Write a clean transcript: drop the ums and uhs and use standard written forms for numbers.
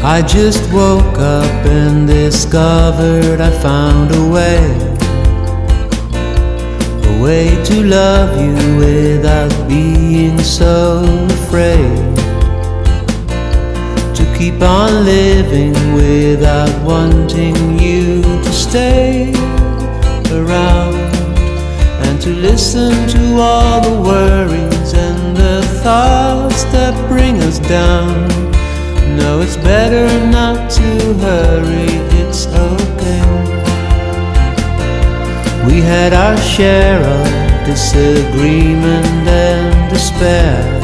I just woke up and discovered I found a way to love you without being so afraid, to keep on living without wanting you to stay around, and to listen to all the worries and the thoughts that bring us down. No, it's better not to hurry, it's okay. We had our share of disagreement and despair,